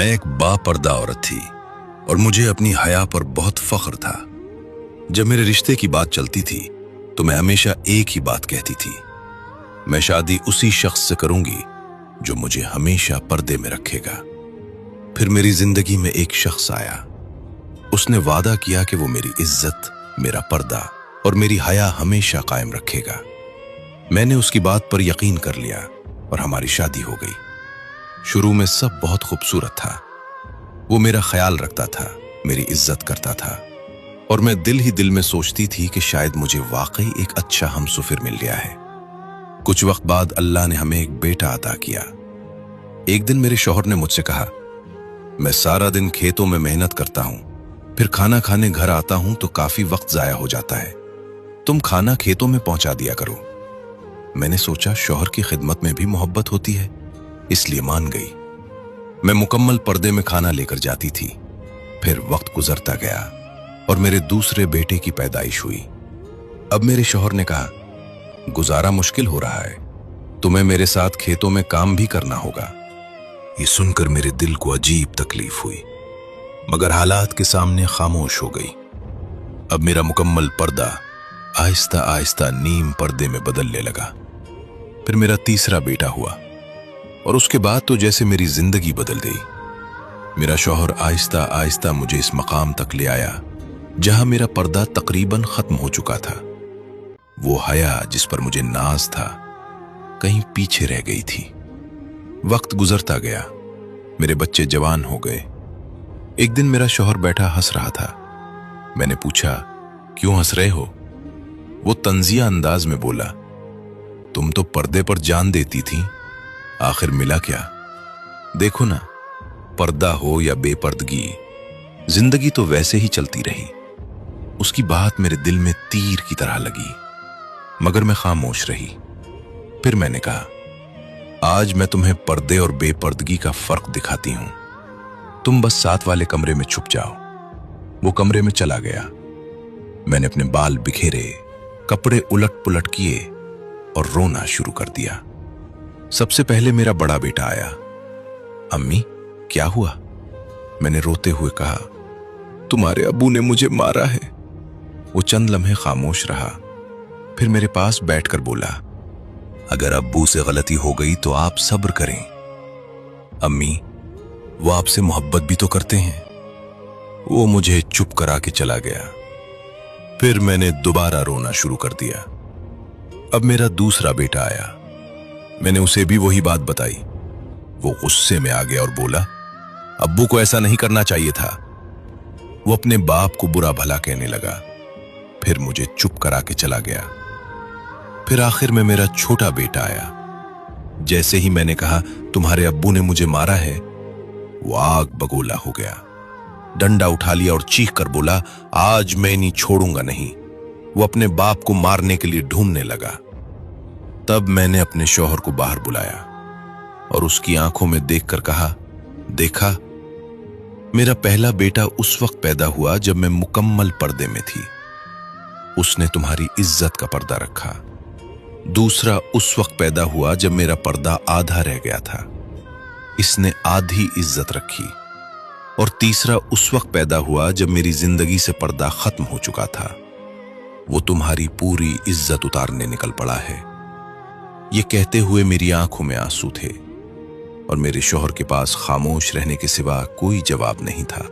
मैं एक बापर्दा औरत थी और मुझे अपनी हया पर बहुत फख्र था। जब मेरे रिश्ते की बात चलती थी तो मैं हमेशा एक ही बात कहती थी, मैं शादी उसी शख्स से करूंगी जो मुझे हमेशा पर्दे में रखेगा। फिर मेरी जिंदगी में एक शख्स आया। उसने वादा किया कि वो मेरी इज्जत, मेरा पर्दा और मेरी हया हमेशा कायम रखेगा। मैंने उसकी बात पर यकीन कर लिया और हमारी शादी हो गई। शुरू में सब बहुत खूबसूरत था। वो मेरा ख्याल रखता था, मेरी इज्जत करता था और मैं दिल ही दिल में सोचती थी कि शायद मुझे वाकई एक अच्छा हमसफिर मिल गया है। कुछ वक्त बाद अल्लाह ने हमें एक बेटा अता किया। एक दिन मेरे शौहर ने मुझसे कहा, मैं सारा दिन खेतों में मेहनत करता हूं, फिर खाना खाने घर आता हूं तो काफी वक्त जाया हो जाता है, तुम खाना खेतों में पहुंचा दिया करो। मैंने सोचा शौहर की खिदमत में भी मोहब्बत होती है, इसलिए मान गई। मैं मुकम्मल पर्दे में खाना लेकर जाती थी। फिर वक्त गुजरता गया और मेरे दूसरे बेटे की पैदाइश हुई। अब मेरे शौहर ने कहा, गुजारा मुश्किल हो रहा है, तुम्हें मेरे साथ खेतों में काम भी करना होगा। ये सुनकर मेरे दिल को अजीब तकलीफ हुई, मगर हालात के सामने खामोश हो गई। अब मेरा मुकम्मल पर्दा आहिस्ता आहिस्ता नीम पर्दे में बदलने लगा। फिर मेरा तीसरा बेटा हुआ और उसके बाद तो जैसे मेरी जिंदगी बदल गई। मेरा शौहर आहिस्ता आहिस्ता मुझे इस मकाम तक ले आया जहां मेरा पर्दा तकरीबन खत्म हो चुका था। वो हया जिस पर मुझे नाज था कहीं पीछे रह गई थी। वक्त गुजरता गया, मेरे बच्चे जवान हो गए। एक दिन मेरा शौहर बैठा हंस रहा था। मैंने पूछा, क्यों हंस रहे हो? वो तंजिया अंदाज में बोला, तुम तो पर्दे पर जान देती थी, आखिर मिला क्या? देखो ना, पर्दा हो या बेपर्दगी, जिंदगी तो वैसे ही चलती रही। उसकी बात मेरे दिल में तीर की तरह लगी, मगर मैं खामोश रही। फिर मैंने कहा, आज मैं तुम्हें पर्दे और बेपर्दगी का फर्क दिखाती हूं। तुम बस साथ वाले कमरे में छुप जाओ। वो कमरे में चला गया। मैंने अपने बाल बिखेरे, कपड़े उलट पुलट किए और रोना शुरू कर दिया। सबसे पहले मेरा बड़ा बेटा आया। अम्मी, क्या हुआ? मैंने रोते हुए कहा, तुम्हारे अब्बू ने मुझे मारा है। वो चंद लम्हे खामोश रहा, फिर मेरे पास बैठकर बोला, अगर अब्बू से गलती हो गई तो आप सब्र करें। अम्मी, वो आपसे मोहब्बत भी तो करते हैं। वो मुझे चुप करा के चला गया। फिर मैंने दोबारा रोना शुरू कर दिया। अब मेरा दूसरा बेटा आया। मैंने उसे भी वही बात बताई। वो गुस्से में आ गया और बोला, अब्बू को ऐसा नहीं करना चाहिए था। वो अपने बाप को बुरा भला कहने लगा। फिर मुझे चुप करा के चला गया। फिर आखिर में मेरा छोटा बेटा आया। जैसे ही मैंने कहा, तुम्हारे अब्बू ने मुझे मारा है, वो आग बगोला हो गया। डंडा उठा लिया और चीख कर बोला, आज मैं नहीं छोड़ूंगा नहीं। वो अपने बाप को मारने के लिए ढूंढने लगा। तब मैंने अपने शौहर को बाहर बुलाया और उसकी आंखों में देखकर कहा, देखा, मेरा पहला बेटा उस वक्त पैदा हुआ जब मैं मुकम्मल पर्दे में थी। उसने तुम्हारी इज्जत का पर्दा रखा। दूसरा उस वक्त पैदा हुआ जब मेरा पर्दा आधा रह गया था, इसने आधी इज्जत रखी। और तीसरा उस वक्त पैदा हुआ जब मेरी जिंदगी से पर्दा खत्म हो चुका था, वो तुम्हारी पूरी इज्जत उतारने निकल पड़ा है। ये कहते हुए मेरी आंखों में आंसू थे और मेरे शौहर के पास खामोश रहने के सिवा कोई जवाब नहीं था।